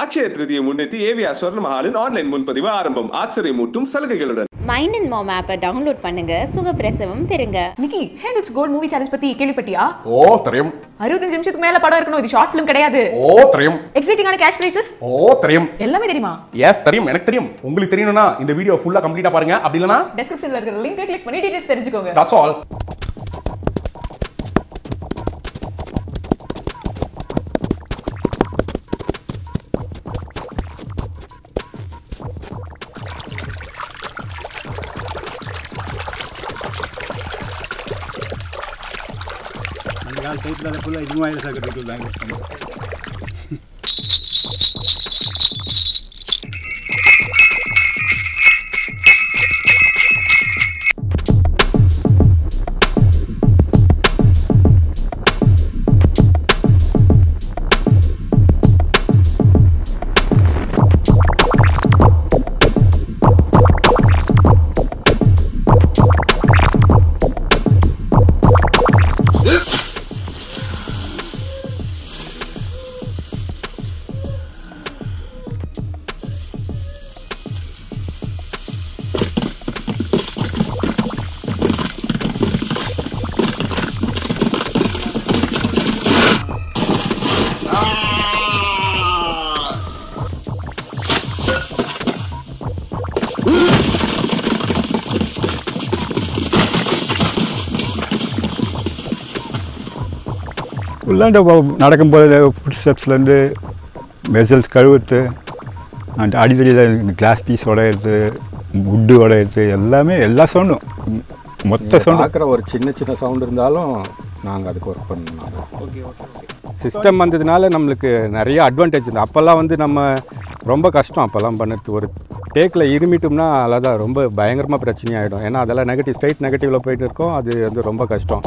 அக்ஷய திருதியை முன்னிட்டு ஏவிஆர் ஸ்வர்ண மஹாலின் ஆன்லைன் முன்பதிவு ஆரம்பம். ஆச்சரியமூட்டும் சலுகைகளுடன் மைண்ட் அண்ட் மாம் ஆப்பை டவுன்லோட் பண்ணுங்க, சுகப்பிரசவம் பெறுங்க. Nikki, hand it's gold movie challenge பத்தி கேள்விப்பட்டியா? ஓ தெரியும். 65 நிமிஷத்துக்கு மேல படம் இருக்கணும், இது ஷார்ட் ஃபிலிம் கிடையாது. ஓ தெரியும். எக்ஸைட்டிங்கான கேஷ் பிரைசஸ். ஓ தெரியும். எல்லாமே தெரியுமா? எஸ் தெரியும், எனக்கு தெரியும். உங்களுக்கு தெரியணும்னா இந்த வீடியோ ஃபுல்லா கம்ப்ளீட்டா பாருங்க. அப்படி இல்லனா டிஸ்கிரிப்ஷன்ல இருக்கிற லிங்கை கிளிக் பண்ணி டீடைல்ஸ் தெரிஞ்சுக்கோங்க. That's all. டைப்ல ஃபுல்லா இதுமா இல்ல சார் பேங்க் உள்ளாண்ட நடக்கும்போது ஃபுட் ஸ்டெப்ஸ்லேருந்து வெசல்ஸ் கழுவுறது, அண்ட் அடித்தடியில் கிளாஸ் பீஸ் உடையிறது, வுட்டு உடையிறது, எல்லாமே எல்லா சவுண்டும் மொத்த சவுண்ட் பார்க்குற ஒரு சின்ன சின்ன சவுண்ட் இருந்தாலும் நாங்கள் அதுக்கு ஒர்க் பண்ணணும். சிஸ்டம் வந்ததுனால நம்மளுக்கு நிறைய அட்வான்டேஜ் இருக்குது. அப்போல்லாம் வந்து நம்ம ரொம்ப கஷ்டம் அப்போல்லாம் பண்ணுறது. ஒரு டேக்கில் இருமிட்டோம்னா அதான் ரொம்ப பயங்கரமாக பிரச்சனையாகிடும். ஏன்னா அதெல்லாம் நெகட்டிவ் ஸ்ட்ரைட் நெகட்டிவில் போயிட்டு இருக்கோம். அது வந்து ரொம்ப கஷ்டம்.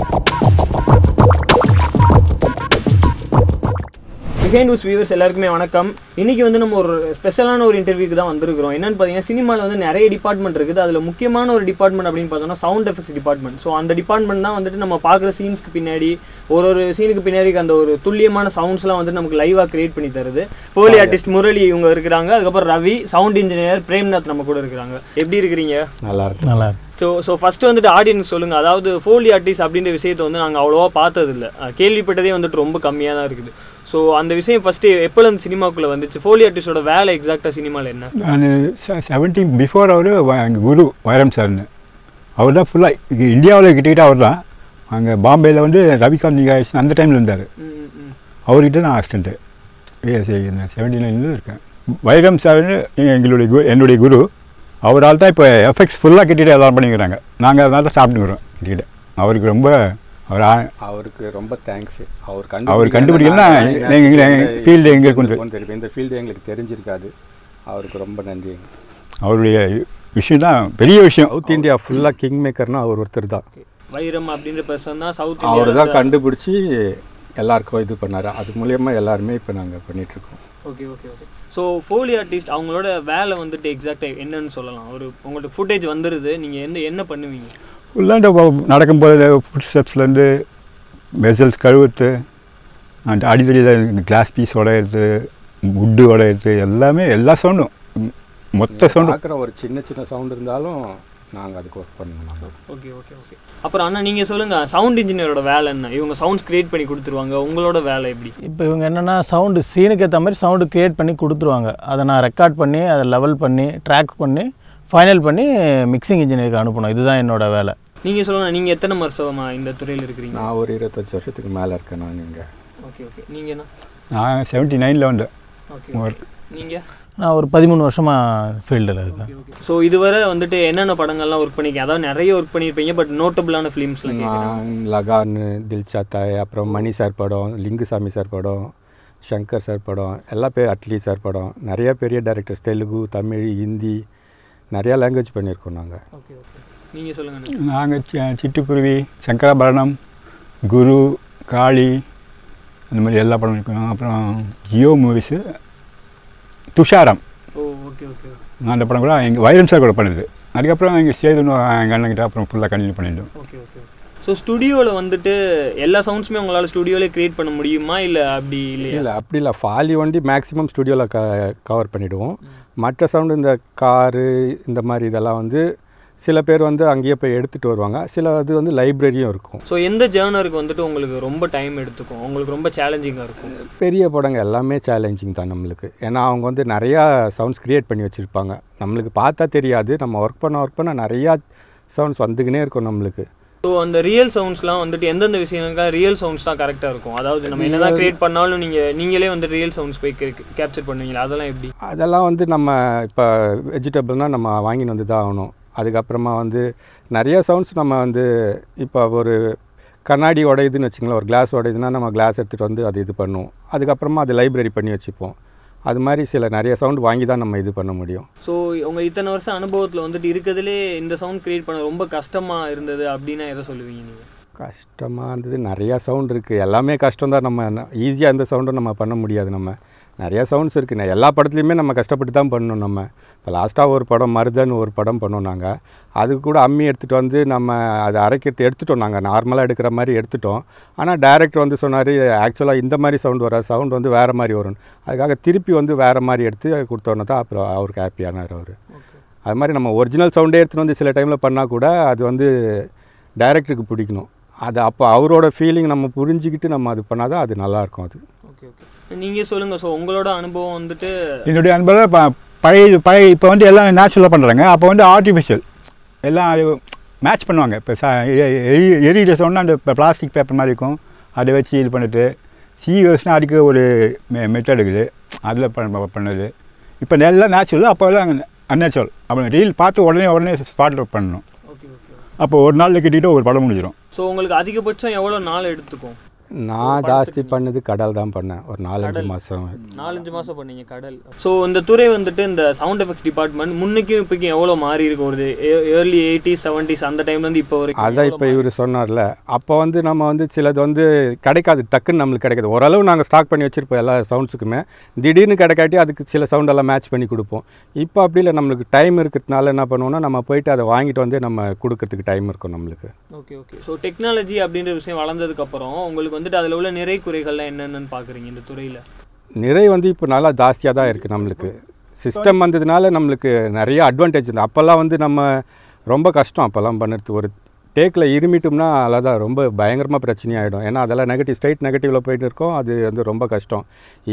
பிஹைண்ட் நியூஸ் வியூவர்ஸ் எல்லாருக்குமே வணக்கம். இன்றைக்கி வந்து நம்ம ஒரு ஸ்பெஷலான ஒரு இன்டர்வியூக்கு தான் வந்திருக்கிறோம். என்னென்னு பார்த்தீங்கன்னா, சினிமாவில் வந்து நிறைய டிபார்ட்மெண்ட் இருக்குது. அதில் முக்கியமான ஒரு டிபார்ட்மெண்ட் அப்படின்னு பார்த்தோம்னா சவுண்ட் எஃபெக்ட்ஸ் டிபார்ட்மெண்ட். ஸோ அந்த டிபார்ட்மெண்ட் தான் வந்துட்டு நம்ம பார்க்குற சீன்ஸ்க்கு பின்னாடி ஒரு சீனுக்கு பின்னாடி அந்த ஒரு துல்லியமான சவுண்ட்ஸ்லாம் வந்துட்டு நமக்கு லைவாக கிரியேட் பண்ணி தருது. ஃபோலி ஆர்டிஸ்ட் முரளி இவங்க இருக்கிறாங்க. அதுக்கப்புறம் ரவி, சவுண்ட் இன்ஜினியர் பிரேம்நாத் நம்ம கூட இருக்கிறாங்க. எப்படி இருக்கிறீங்க? நல்லா இருக்கு. ஸோ ஃபஸ்ட்டு வந்துட்டு ஆடியன்ஸ் சொல்லுங்கள். அதாவது ஃபோலி ஆர்டிஸ்ட் அப்படின்ற விஷயத்தை வந்து நாங்கள் அவ்வளோவா பார்த்ததில்லை, கேள்விப்பட்டதே வந்துட்டு ரொம்ப கம்மியாக தான் இருக்குது. ஸோ அந்த விஷயம் ஃபஸ்ட்டு எப்போல அந்த சினிமாக்குள்ளே வந்துச்சு? ஃபோலி ஆர்டிஸ்டோட வேலை எக்ஸாக்டாக சினிமாவில் என்ன? நான் 17 பிஃபோர் அவர் எங்கள் குரு வைரம் சார்னு, அவர் தான் ஃபுல்லாக இந்தியாவில் கிட்டக்கிட்ட அவர் தான். அங்கே பாம்பேயில் வந்து ரவிகாந்த் நிகாஷ் அந்த டைமில் இருந்தார். அவர்கிட்ட நான் அசிஸ்டண்ட்டு 79 இருக்கேன். வைரம் சார்னு என்னுடைய குரு. அவரால் தான் இப்போ எஃபெக்ட்ஸ் ஃபுல்லாக கிட்டிகிட்டு எல்லாம் பண்ணிக்கிறாங்க. நாங்கள் அதனால தான் சாப்பிட்டுக்கிறோம் கிட்டிகிட்ட. அவருக்கு ரொம்ப தேங்க்ஸ். அவர் கண்டுபிடிக்கலன்னா ஃபீல்டு எங்கே இருக்குன்னு தெரியும். இந்த ஃபீல்டு எங்களுக்கு தெரிஞ்சிருக்காது. அவருக்கு ரொம்ப நன்றி. அவருடைய விஷயம் தான் பெரிய விஷயம். சவுத் இந்தியா ஃபுல்லாக கிங் மேக்கர்னால் அவர் ஒருத்தர் தான். வைரம் அப்படின்ற பர்சன் தான் சவுத் அவர் தான் கண்டுபிடிச்சி எல்லாருக்கும் இது பண்ணார். அது மூலியமாக எல்லாருமே இப்போ நாங்கள் பண்ணிகிட்ருக்கோம். ஓகே. ஸோ ஃபோலி ஆர்டிஸ்ட் அவங்களோட வேலை வந்துட்டு எக்ஸாக்டாக என்னன்னு சொல்லலாம்? உங்களுக்கு ஃபுட்டேஜ் வந்துடுது, நீங்கள் என்ன பண்ணுவீங்க? உள்ளாண்ட நடக்கும்போது ஃபுட் ஸ்டெப்ஸ்லேருந்து வெசல்ஸ் கழுவுறது, அண்ட் அடித்தடியில் கிளாஸ் பீஸ் உடையிறது, வுட்டு உடையிறது, எல்லாமே எல்லா சவுண்டும் மொத்த சவுண்டும். பார்க்குற ஒரு சின்ன சின்ன சவுண்ட் இருந்தாலும் நாங்கள் அதுக்கு ஒர்க் பண்ணணும். ஓகே. அப்புறம் அண்ணா நீங்கள் சொல்லுங்கள், சவுண்ட் இன்ஜினியரோட வேலை என்ன? இவங்க சவுண்ட்ஸ் க்ரியேட் பண்ணி கொடுத்துருவாங்க. உங்களோட வேலை எப்படி? இப்போ இவங்க என்னென்னா சவுண்டு சீனுக்கு ஏற்ற மாதிரி சவுண்டு க்ரியேட் பண்ணி கொடுத்துருவாங்க. அதை நான் ரெக்கார்ட் பண்ணி அதை லெவல் பண்ணி ட்ராக் பண்ணி ஃபைனல் பண்ணி மிக்சிங் இன்ஜினியருக்கு அனுப்பணும். இதுதான் என்னோடய வேலை. நீங்கள் சொல்லுங்கள், நீங்கள் எத்தனை வருஷமாக இந்த துறையில் இருக்கிறீங்க? நான் ஒரு 25 வருஷத்துக்கு மேலே இருக்கேன். நான் நீங்கள்? ஓகே. நீங்கள் என்ன? நான் 79 வந்தேன். ஓகே. நீங்கள்? நான் ஒரு 13 வருஷமாக ஃபீல்டில் இருக்கேன். ஸோ இதுவரை வந்துட்டு என்னென்ன படங்கள்லாம் ஒர்க் பண்ணியிருக்கேன்? அதாவது நிறைய ஒர்க் பண்ணியிருப்பீங்க, பட் நோட்டபுளான ஃபிலிம்ஸ்லாம் லகான், தில் சாத்தாய், அப்புறம் மணி சார் படம், லிங்குசாமி சார் படம், சங்கர் சார் படம், எல்லா பேர் அட்லி சார் படம், நிறைய பெரிய டைரக்டர்ஸ், தெலுங்கு, தமிழ், ஹிந்தி, நிறையா லாங்குவேஜ் பண்ணியிருக்கோம் நாங்கள். ஓகே. நீங்கள் சொல்லுங்கள். நாங்கள் சிட்டுக்குருவி, சங்கராபரணம், குரு, காளி, அந்த மாதிரி எல்லா படம் இருக்கோம். அப்புறம் ஜியோ மூவிஸு, துஷாரம், ஓகே. அந்த படம் கூட எங்கள் வைரம் சார் கூட பண்ணுது. அதுக்கப்புறம் எங்கள் சேது எங்கள் அண்ணன்கிட்ட அப்புறம் ஃபுல்லாக கண்டினியூ பண்ணியிருந்தோம். ஓகே. ஸோ ஸ்டுடியோவில் வந்துட்டு எல்லா சவுண்ட்ஸுமே உங்களால் ஸ்டுடியோவிலே க்ரியேட் பண்ண முடியுமா இல்லை அப்படி இல்லையா? இல்லை அப்படி இல்லை, ஃபாலி வண்டி மேக்ஸிமம் ஸ்டுடியோவில் கவர் பண்ணிவிடுவோம். மற்ற சவுண்டு இந்த காரு இந்த மாதிரி இதெல்லாம் வந்து சில பேர் வந்து அங்கேயே போய் எடுத்துகிட்டு வருவாங்க, சில இது வந்து லைப்ரரியும் இருக்கும். ஸோ எந்த ஜேர்னருக்கு வந்துட்டு உங்களுக்கு ரொம்ப டைம் எடுத்துக்கும், உங்களுக்கு ரொம்ப சேலஞ்சிங்காக இருக்கும்? பெரிய படங்கள் எல்லாமே சேலஞ்சிங் தான் நம்மளுக்கு. ஏன்னா அவங்க வந்து நிறையா சவுண்ட்ஸ் க்ரியேட் பண்ணி வச்சுருப்பாங்க, நம்மளுக்கு பார்த்தா தெரியாது. நம்ம ஒர்க் பண்ண நிறையா சவுண்ட்ஸ் வந்துக்கினே இருக்கும் நம்மளுக்கு. ஸோ அந்த ரியல் சவுண்ட்ஸ்லாம் வந்துட்டு எந்தெந்த விஷயங்களுக்காக ரியல் சவுண்ட்ஸ் தான் கரெக்டாக இருக்கும்? அதாவது நம்ம என்னதான் க்ரியேட் பண்ணாலும் நீங்களே வந்து ரியல் சவுண்ட்ஸ் போய் கேப்சர் பண்ணுவீங்களா? அதெல்லாம் எப்படி? அதெல்லாம் வந்து நம்ம இப்போ வெஜிடபிள்னால் நம்ம வாங்கின்னு வந்து தான் ஆகணும். அதுக்கப்புறமா வந்து நிறைய சவுண்ட்ஸ் நம்ம வந்து இப்போ ஒரு கண்ணாடி உடையுதுன்னு வச்சுங்களேன், ஒரு கிளாஸ் உடையுதுன்னா நம்ம கிளாஸ் எடுத்துகிட்டு வந்து அது இது பண்ணுவோம். அதுக்கப்புறமா அது லைப்ரரி பண்ணி வச்சுப்போம். அது மாதிரி நிறைய சவுண்ட் வாங்கி தான் நம்ம இது பண்ண முடியும். ஸோ உங்கள் இத்தனை வருஷம் அனுபவத்தில் வந்துட்டு இருக்கிறதுலே இந்த சவுண்ட் க்ரியேட் பண்ண ரொம்ப கஷ்டமாக இருந்தது அப்படின்னா எதை சொல்லுவீங்க நீங்கள்? கஷ்டமாக இருந்தது நிறையா சவுண்ட் இருக்குது, எல்லாமே கஷ்டம் தான். நம்ம ஈஸியாக எந்த சவுண்டும் நம்ம பண்ண முடியாது. நம்ம நிறையா சவுண்ட்ஸ் இருக்குது, எல்லா படத்துலையுமே நம்ம கஷ்டப்பட்டு தான் பண்ணணும். நம்ம இப்போ லாஸ்ட்டாக ஒரு படம் மருதன் ஒரு படம் பண்ணோம் நாங்கள். அதுக்கு கூட அம்மி எடுத்துகிட்டு வந்து நம்ம அதை அரைக்கிறது எடுத்துட்டோம், நாங்கள் நார்மலாக எடுக்கிற மாதிரி எடுத்துட்டோம். ஆனால் டைரக்டர் வந்து சொன்னார், ஆக்சுவலாக இந்த மாதிரி சவுண்ட் வர சவுண்ட் வந்து வேறு மாதிரி வரும். அதுக்காக திருப்பி வந்து வேறு மாதிரி எடுத்து கொடுத்தோன்னே தான் அப்புறம் அவருக்கு ஹாப்பியானார் அவர். அது மாதிரி நம்ம ஒரிஜினல் சவுண்டே எடுத்துகிட்டு வந்து சில டைமில் பண்ணால் கூட அது வந்து டைரக்டருக்கு பிடிக்கணும். அது அப்போ அவரோட ஃபீலிங் நம்ம புரிஞ்சுக்கிட்டு நம்ம அது பண்ணால் தான் அது நல்லாயிருக்கும். அது ஓகே ஓகே, நீங்கள் சொல்லுங்கள். ஸோ உங்களோட அனுபவம் வந்துட்டு? என்னுடைய அனுபவம் பழைய இப்போ வந்து எல்லாம் நேச்சுரலாக பண்ணுறாங்க. அப்போ வந்து ஆர்டிஃபிஷியல் எல்லாம் மேட்ச் பண்ணுவாங்க. இப்போ எரியிற சொன்னால் அந்த பிளாஸ்டிக் பேப்பர் மாதிரி இருக்கும், அதை வச்சு இது பண்ணிட்டு சிவஸ்னால் அடிக்க ஒரு மெத்தட் இருக்குது, அதில் பண்ணது. இப்போ எல்லாம் நேச்சுரல், அப்போ எல்லாம் அன்நேச்சுரல். அப்புறம் ரீல் பார்த்து உடனே ஸ்பாட்டில் பண்ணணும். அப்போ ஒரு நாளில் கிட்டிட்டு ஒரு படம் முடிஞ்சிடும். ஸோ உங்களுக்கு அதிகபட்சம் எவ்வளோ நாள் எடுத்துக்கும்? நான் ஜாஸ்தி பண்ணது கடல் தான் பண்ணேன், ஒரு 4-5 மாதம். 4-5 மாதம் பண்ணீங்க கடல். ஸோ இந்த துறை வந்துட்டு இந்த சவுண்ட் எஃபெக்ட்ஸ் டிபார்ட்மெண்ட் முன்னைக்கும் இப்போக்கும் எவ்வளோ மாறி இருக்கு? ஒரு ஏர்லி 80s 70s அந்த டைம்லேருந்து இப்போ வரைக்கும். அதான் இப்போ இவர் சொன்னார்ல, அப்போ வந்து நம்ம வந்து சிலது வந்து கிடைக்காது, டக்குன்னு நம்மளுக்கு கிடைக்காது. ஓரளவு நாங்கள் ஸ்டாக் பண்ணி வச்சுருப்போம் எல்லா சவுண்ட்ஸுக்குமே. திடீர்னு கிடைக்காட்டி அதுக்கு சில சவுண்டெல்லாம் மேட்ச் பண்ணி கொடுப்போம். இப்போ அப்படி இல்லை, நம்மளுக்கு டைம் இருக்கிறதுனால என்ன பண்ணுவோம்னா நம்ம போயிட்டு அதை வாங்கிட்டு வந்து நம்ம கொடுக்கறதுக்கு டைம் இருக்கும் நம்மளுக்கு. Okay okay. ஸோ டெக்னாலஜி அப்படின்ற விஷயம் வளர்ந்ததுக்கப்புறம் உங்களுக்கு வந்துட்டு அதில் உள்ள நிறை குறைகள்லாம் என்னென்னு பார்க்குறீங்க இந்த துறையில்? நிறை வந்து இப்போ நல்லா ஜாஸ்தியாக தான் இருக்குது நம்மளுக்கு. சிஸ்டம் வந்ததுனால நம்மளுக்கு நிறைய அட்வான்டேஜ் இருக்குது. அப்போல்லாம் வந்து நம்ம ரொம்ப கஷ்டம் அப்போல்லாம் பண்ணுறது. ஒரு டேக்கில் இருமிட்டோம்னா அதான் ரொம்ப பயங்கரமாக பிரச்சனையாகிடும். ஏன்னா அதெல்லாம் ஸ்ட்ரைட் நெகட்டிவில் போயிட்டு இருக்கோம், அது வந்து ரொம்ப கஷ்டம்.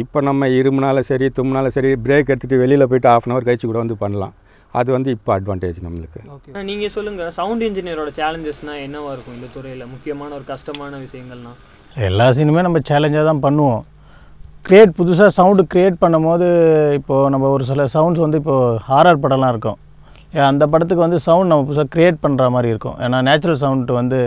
இப்போ நம்ம இருமுனாலும் சரி தும்னாலும் சரி பிரேக் எடுத்துகிட்டு வெளியில் போயிட்டு 1/2 hour கழிச்சு கூட வந்து பண்ணலாம். அது வந்து இப்போ அட்வான்டேஜ் நம்மளுக்கு. ஓகே, நீங்கள் சொல்லுங்கள், சவுண்ட் இன்ஜினியரோட சேலஞ்சஸ்னால் என்னவாக இருக்கும் இந்த துறையில்? முக்கியமான ஒரு கஷ்டமான விஷயங்கள்னால்? எல்லா சீனுமே நம்ம சேலஞ்சாக தான் பண்ணுவோம். புதுசாக சவுண்டு க்ரியேட் பண்ணும்போது இப்போது நம்ம ஒரு சில சவுண்ட்ஸ் வந்து இப்போது ஹாரர் படம்லாம் இருக்கும், அந்த படத்துக்கு வந்து சவுண்ட் நம்ம புதுசாக க்ரியேட் பண்ணுற மாதிரி இருக்கும். ஏன்னா நேச்சுரல் சவுண்டு வந்து